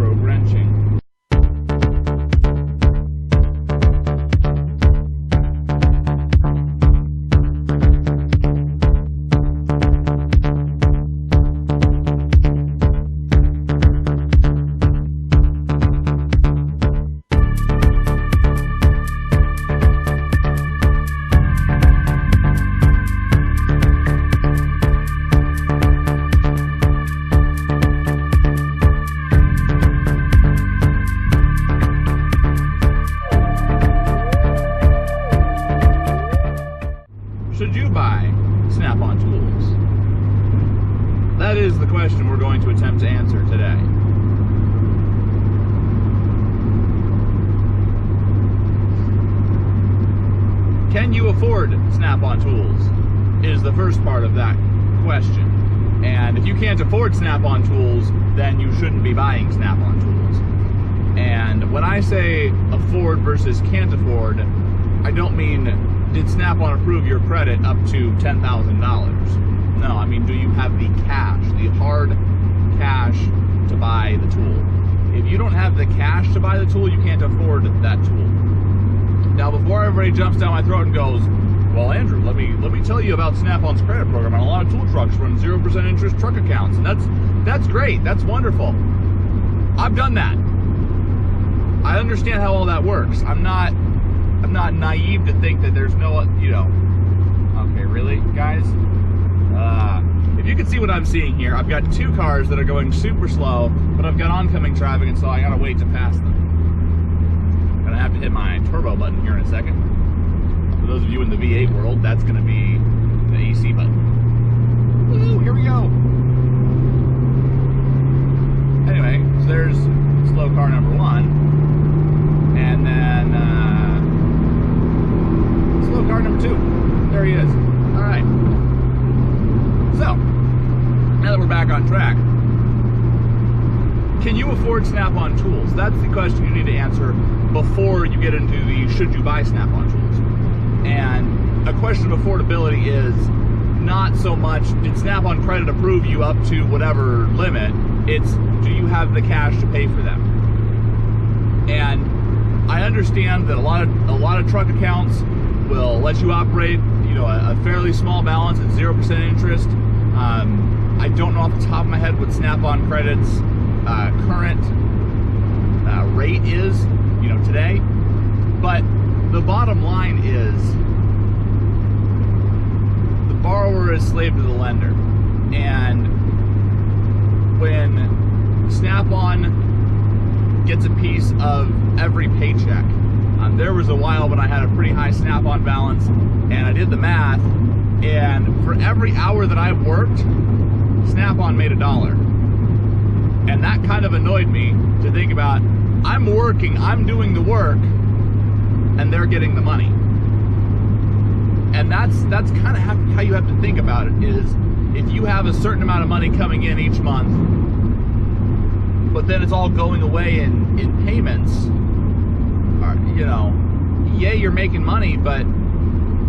wardrobe wrenching. Should you buy Snap-on tools? That is the question we're going to attempt to answer today. Can you afford Snap-on tools? Is the first part of that question. And if you can't afford Snap-on tools, then you shouldn't be buying Snap-on tools. And when I say afford versus can't afford, I don't mean did Snap-on approve your credit up to $10,000? No, I mean, do you have the cash, the hard cash to buy the tool? If you don't have the cash to buy the tool, you can't afford that tool. Now, before everybody jumps down my throat and goes, well, Andrew, let me tell you about Snap-on's credit program. And a lot of tool trucks run 0% interest truck accounts, and that's great, that's wonderful. I've done that. I understand how all that works. I'm not naive to think that there's no, okay, really, guys? If you can see what I'm seeing here, I've got two cars that are going super slow, but I've got oncoming traffic, and so I gotta wait to pass them. I'm gonna have to hit my turbo button here in a second. For those of you in the V8 world, that's gonna be the AC button. Woo, here we go. Anyway, so there's slow car number one, and then, slow car number two. There he is. All right. So, now that we're back on track, can you afford Snap-on tools? That's the question you need to answer before you get into the should you buy Snap-on tools. And a question of affordability is not so much did Snap-on credit approve you up to whatever limit, it's do you have the cash to pay for them? And I understand that a lot of truck accounts will let you operate, a fairly small balance at 0% interest. I don't know off the top of my head what Snap-on Credit's current rate is, today. But the bottom line is the borrower is slave to the lender. And when Snap-on gets a piece of every paycheck, there was a while when I had a pretty high Snap-on balance, and I did the math, and for every hour that I worked, Snap-on made $1. And that kind of annoyed me to think about, I'm working, I'm doing the work, and they're getting the money. And that's kind of how you have to think about it, is if you have a certain amount of money coming in each month, but then it's all going away in payments, yay, you're making money, but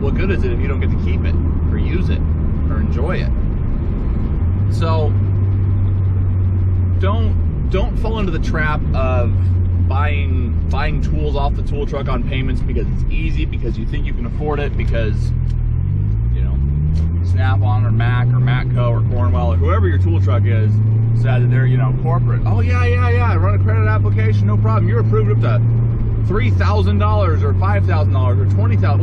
what good is it if you don't get to keep it or use it or enjoy it? So don't fall into the trap of buying tools off the tool truck on payments because it's easy, because you think you can afford it, because Snap-on or Mac or Matco or Cornwell or whoever your tool truck is said that they're corporate. Oh yeah, run a credit application, no problem. You're approved up to $3,000 or $5,000 or $20,000,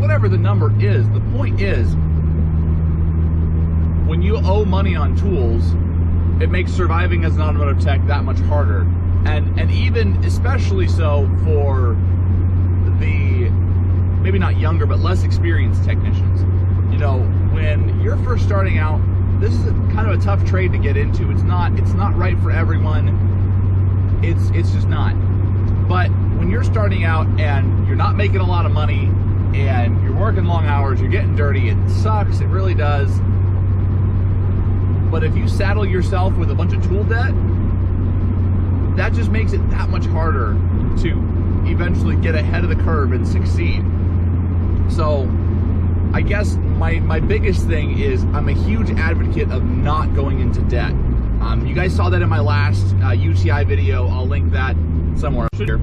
whatever the number is. The point is, when you owe money on tools, it makes surviving as an automotive tech that much harder. And even especially so for the maybe not younger but less experienced technicians. When you're first starting out, this is kind of a tough trade to get into. It's not right for everyone. It's just not. But when you're starting out and you're not making a lot of money and you're working long hours, you're getting dirty, it sucks, it really does. But if you saddle yourself with a bunch of tool debt, that just makes it that much harder to eventually get ahead of the curve and succeed. So I guess my biggest thing is I'm a huge advocate of not going into debt. You guys saw that in my last UTI video. I'll link that somewhere here.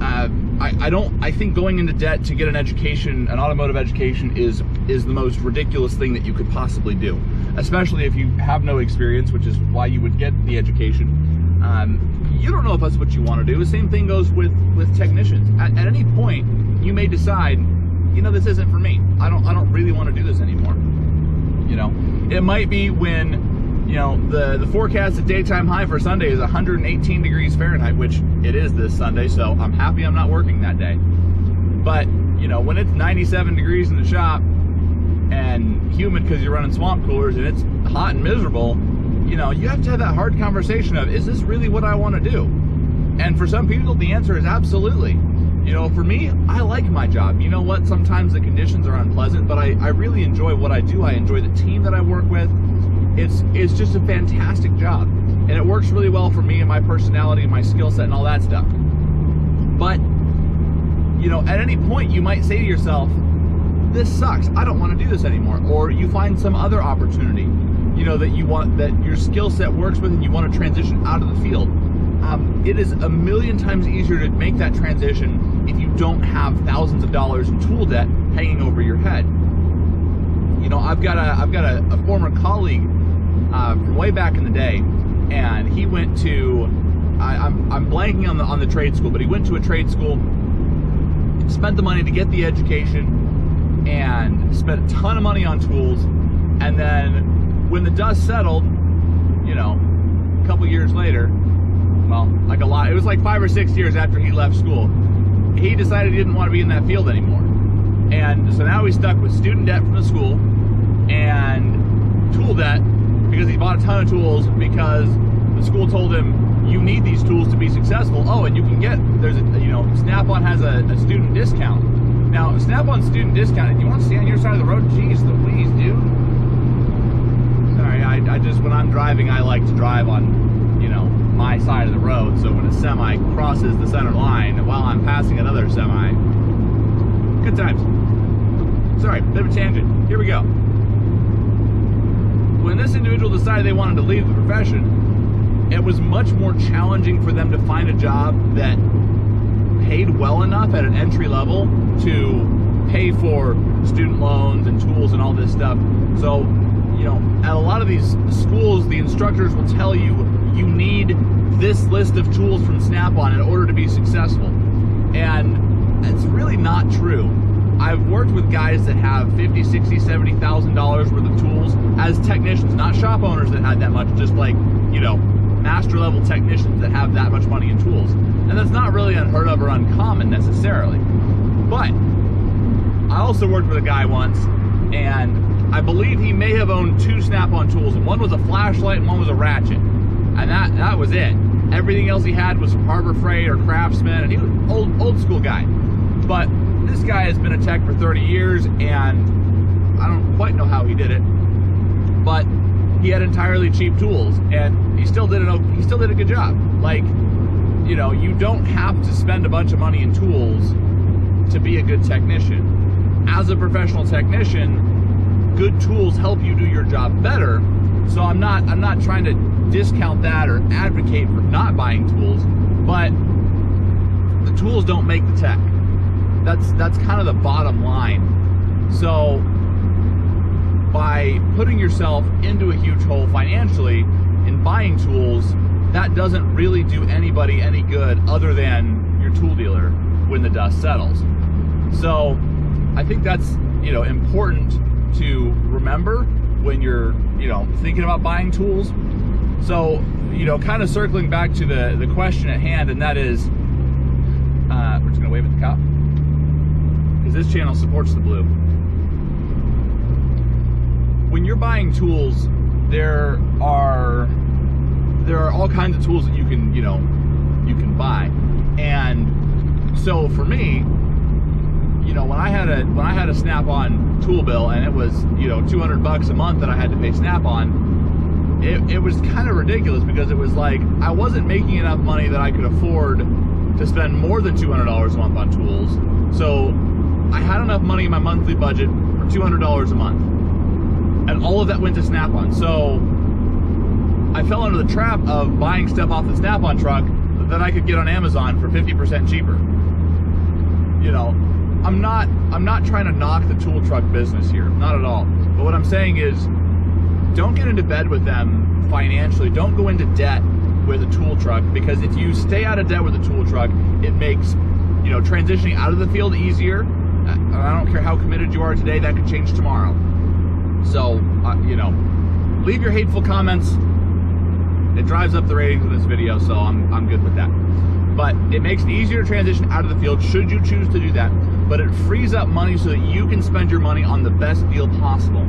I think going into debt to get an education, an automotive education, is the most ridiculous thing that you could possibly do, especially if you have no experience, which is why you would get the education. You don't know if that's what you want to do. The same thing goes with technicians. At any point, you may decide, you know, this isn't for me. I don't really want to do this anymore. You know, it might be when, you know, the forecasted daytime high for Sunday is 118 degrees Fahrenheit, which it is this Sunday, so I'm happy I'm not working that day. But, you know, when it's 97 degrees in the shop and humid because you're running swamp coolers and it's hot and miserable, you know, you have to have that hard conversation of, is this really what I want to do? And for some people, the answer is absolutely. You know, for me, I like my job. You know what? Sometimes the conditions are unpleasant, but I really enjoy what I do. I enjoy the team that I work with. It's just a fantastic job. And it works really well for me and my personality and my skill set and all that stuff. But, you know, at any point you might say to yourself, this sucks. I don't want to do this anymore. Or you find some other opportunity, you know, that you want, that your skill set works with, and you want to transition out of the field. It is a million times easier to make that transition if you don't have thousands of dollars in tool debt hanging over your head. You know, I've got a former colleague from way back in the day, and he went to, I'm blanking on the trade school, but he went to a trade school, spent the money to get the education, and spent a ton of money on tools, and then when the dust settled, you know, a couple years later, well, like a lot, it was like 5 or 6 years after he left school, he decided he didn't want to be in that field anymore. And so now he's stuck with student debt from the school and tool debt because he bought a ton of tools because the school told him, you need these tools to be successful. Oh, and you can get, there's a, you know, Snap-on has a student discount. Now, Snap-on student discount, if you want to stay on your side of the road, geez Louise, dude. Sorry, I just, when I'm driving, I like to drive on, you know, my side of the road, so when a semi crosses the center line while I'm passing another semi, good times. Sorry, bit of a tangent. Here we go. When this individual decided they wanted to leave the profession, it was much more challenging for them to find a job that paid well enough at an entry level to pay for student loans and tools and all this stuff. So, you know, at a lot of these schools, the instructors will tell you, you need this list of tools from Snap-on in order to be successful. And it's really not true. I've worked with guys that have $50,000, $60,000, $70,000 worth of tools as technicians, not shop owners that had that much, just like, you know, master level technicians that have that much money in tools. And that's not really unheard of or uncommon necessarily. But I also worked with a guy once, and I believe he may have owned 2 Snap-on tools, and one was a flashlight and one was a ratchet. And that was it. Everything else he had was from Harbor Freight or Craftsman, and he was an old school guy. But this guy has been a tech for 30 years, and I don't quite know how he did it, but he had entirely cheap tools, and he still did a good job. Like, you know, you don't have to spend a bunch of money in tools to be a good technician. As a professional technician, good tools help you do your job better. So I'm not trying to discount that or advocate for not buying tools, but the tools don't make the tech. That's kind of the bottom line. So by putting yourself into a huge hole financially in buying tools, that doesn't really do anybody any good other than your tool dealer when the dust settles. So I think that's, you know, important to remember when you're, you know, thinking about buying tools. So, you know, kind of circling back to the question at hand, and that is, we're just gonna wave at the cop, because this channel supports the blue. When you're buying tools, there are all kinds of tools that you can, you know, you can buy. And so for me, you know, when I had a Snap-on tool bill, and it was, you know, $200 a month that I had to pay Snap-on, it was kind of ridiculous, because it was like I wasn't making enough money that I could afford to spend more than $200 a month on tools. So I had enough money in my monthly budget for $200 a month, and all of that went to Snap-on. So I fell into the trap of buying stuff off the Snap-on truck that I could get on Amazon for 50% cheaper. You know, I'm not trying to knock the tool truck business here, not at all. But what I'm saying is, don't get into bed with them financially. Don't go into debt with a tool truck, because if you stay out of debt with a tool truck, it makes, you know, transitioning out of the field easier. I don't care how committed you are today, that could change tomorrow. So, you know, leave your hateful comments. It drives up the ratings of this video, so I'm good with that. But it makes it easier to transition out of the field should you choose to do that. But it frees up money so that you can spend your money on the best deal possible.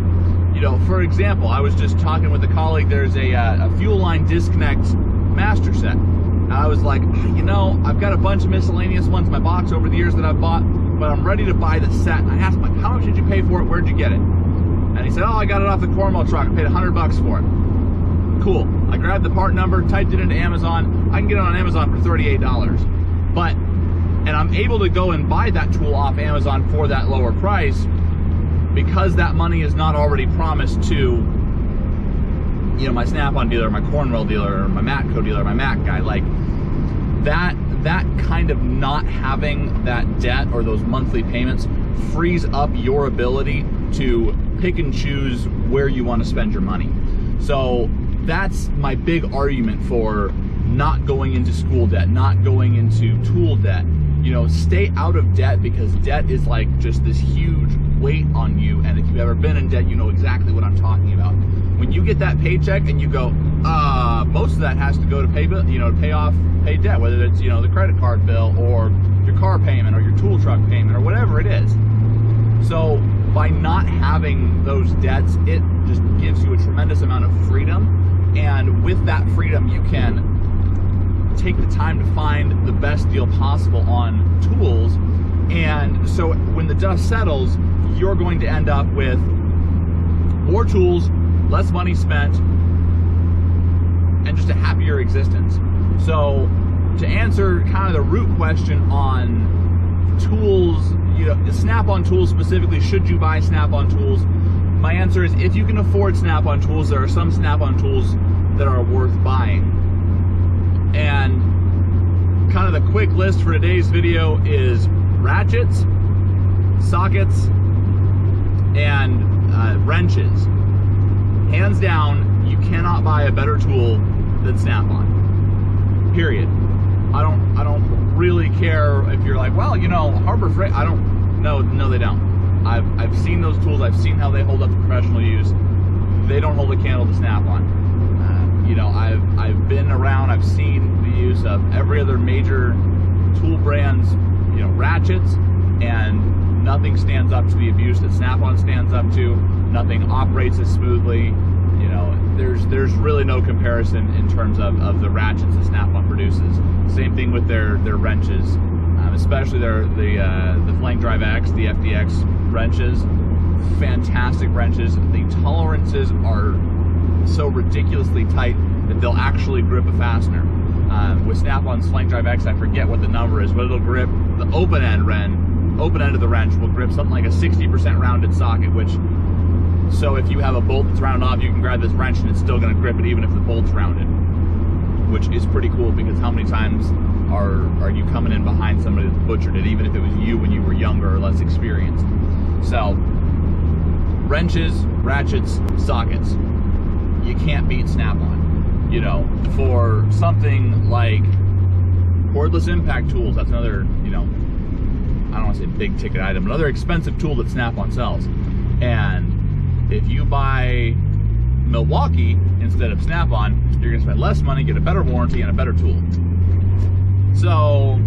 You know, for example, I was just talking with a colleague. There's a fuel line disconnect master set. And I was like, you know, I've got a bunch of miscellaneous ones in my box over the years that I've bought, but I'm ready to buy the set. And I asked him, like, how much did you pay for it? Where'd you get it? And he said, oh, I got it off the Cornwall truck. I paid $100 for it. Cool. I grabbed the part number, typed it into Amazon. I can get it on Amazon for $38. But, and I'm able to go and buy that tool off Amazon for that lower price because that money is not already promised to, you know, my Snap-on dealer, my Cornwall dealer, or my Matco dealer, my Mac guy. Like, that kind of not having that debt or those monthly payments frees up your ability to pick and choose where you want to spend your money. So that's my big argument for not going into school debt, not going into tool debt. You know, stay out of debt, because debt is like just this huge weight on you. And if you've ever been in debt, you know exactly what I'm talking about. When you get that paycheck and you go, most of that has to go to pay debt, whether it's, you know, the credit card bill or your car payment or your tool truck payment or whatever it is. So by not having those debts, it just gives you a tremendous amount of freedom. And with that freedom, you can take the time to find the best deal possible on tools. And so when the dust settles, you're going to end up with more tools, less money spent, and just a happier existence. So to answer kind of the root question on tools, you know, Snap-on tools specifically, should you buy Snap-on tools? My answer is, if you can afford Snap-on tools, there are some Snap-on tools that are worth buying. And kind of the quick list for today's video is ratchets, sockets, and wrenches. Hands down, you cannot buy a better tool than Snap-on. Period. I don't really care if you're like, well, you know, Harbor Freight. No, they don't. I've seen those tools. I've seen how they hold up to professional use. They don't hold a candle to Snap-on. You know, I've been around. I've seen the use of every other major tool brand's, you know, ratchets, and nothing stands up to the abuse that Snap-on stands up to. Nothing operates as smoothly. You know, there's really no comparison in terms of the ratchets that Snap-on produces. Same thing with their wrenches, especially the Flank Drive X, the FDX wrenches. Fantastic wrenches. The tolerances are so ridiculously tight that they'll actually grip a fastener. With Snap-on's Flank Drive X, I forget what the number is, but it'll grip the open end of the wrench will grip something like a 60% rounded socket, which, so if you have a bolt that's rounded off, you can grab this wrench and it's still going to grip it even if the bolt's rounded, which is pretty cool, because how many times are you coming in behind somebody that's butchered it, even if it was you when you were younger or less experienced. So wrenches, ratchets, sockets, you can't beat Snap-on. You know, for something like cordless impact tools, that's another, you know, I don't want to say big ticket item, another expensive tool that Snap-on sells. And if you buy Milwaukee instead of Snap-on, you're going to spend less money, get a better warranty, and a better tool. So,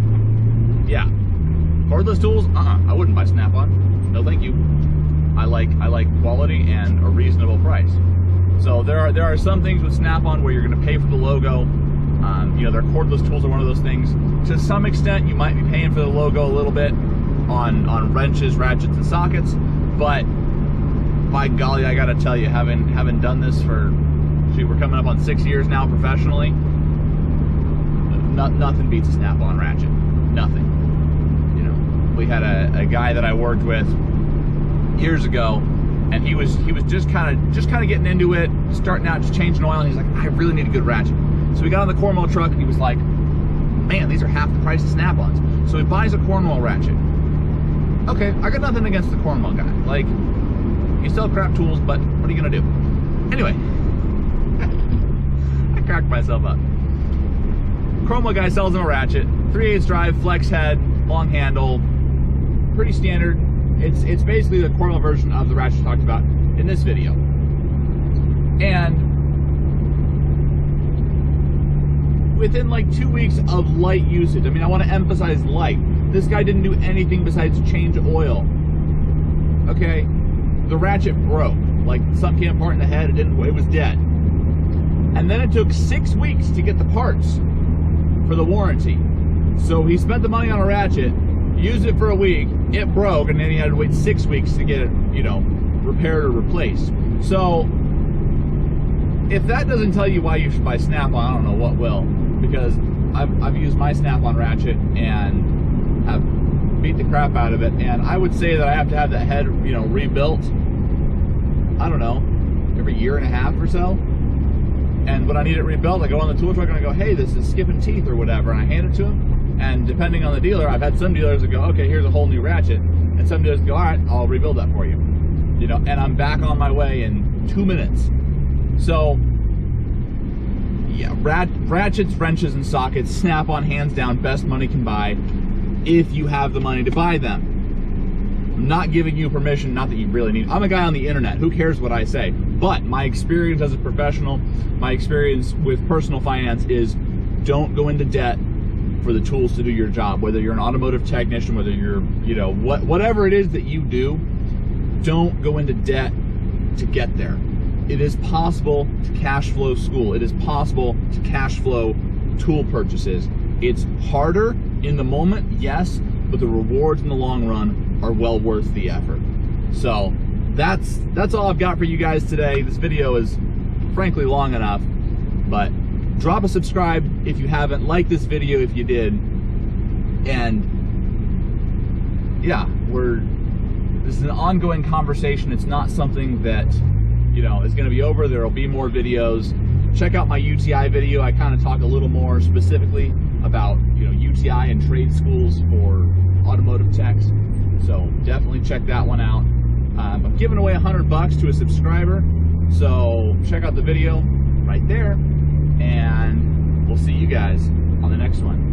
yeah, cordless tools, I wouldn't buy Snap-on. No, thank you. I like quality and a reasonable price. So there are some things with Snap-on where you're going to pay for the logo. You know, their cordless tools are one of those things. To some extent, you might be paying for the logo a little bit on wrenches, ratchets, and sockets. But by golly, I got to tell you, having done this for, shoot, we're coming up on 6 years now professionally. Nothing beats a Snap-on ratchet. Nothing. You know, we had a guy that I worked with years ago, and he was just kind of getting into it. starting out, just changing oil, and he's like, I really need a good ratchet. So we got on the Cornwall truck, and he was like, man, these are half the price of Snap-ons. So he buys a Cornwall ratchet. Okay, I got nothing against the Cornwall guy. Like, you sell crap tools, but what are you gonna do? Anyway, I cracked myself up. Cornwall guy sells him a ratchet, 3/8 drive, flex head, long handle, pretty standard. It's basically the Cornwall version of the ratchet talked about in this video. And within like 2 weeks of light usage, I mean, I want to emphasize light. This guy didn't do anything besides change oil. Okay, the ratchet broke. Like, something came apart in the head. It was dead. And then it took 6 weeks to get the parts for the warranty. So he spent the money on a ratchet, used it for a week, it broke, and then he had to wait 6 weeks to get it, you know, repaired or replaced. So if that doesn't tell you why you should buy Snap-on, I don't know what will, because I've used my Snap-on ratchet and have beat the crap out of it, and I would say that I have to have that head, you know, rebuilt, I don't know, every 1.5 years or so. And when I need it rebuilt, I go on the tool truck and I go, hey, this is skipping teeth or whatever, and I hand it to him. And depending on the dealer, I've had some dealers that go, okay, here's a whole new ratchet, and some dealers go, all right, I'll rebuild that for you. You know, and I'm back on my way in 2 minutes. So yeah, ratchets, wrenches, and sockets, Snap-on, hands down, best money can buy if you have the money to buy them. I'm not giving you permission, not that you really need. I'm a guy on the internet, who cares what I say? But my experience as a professional, my experience with personal finance is don't go into debt for the tools to do your job. Whether you're an automotive technician, whether you're, you know, whatever it is that you do, don't go into debt to get there. It is possible to cash flow school. It is possible to cash flow tool purchases. It's harder in the moment, yes, but the rewards in the long run are well worth the effort. So that's all I've got for you guys today. This video is frankly long enough, but drop a subscribe if you haven't, like this video if you did, and yeah, this is an ongoing conversation. It's not something that, you know, is going to be over. There will be more videos. Check out my UTI video. I kind of talk a little more specifically about, you know, UTI and trade schools for automotive techs. So definitely check that one out. I'm giving away $100 to a subscriber. So check out the video right there, and we'll see you guys on the next one.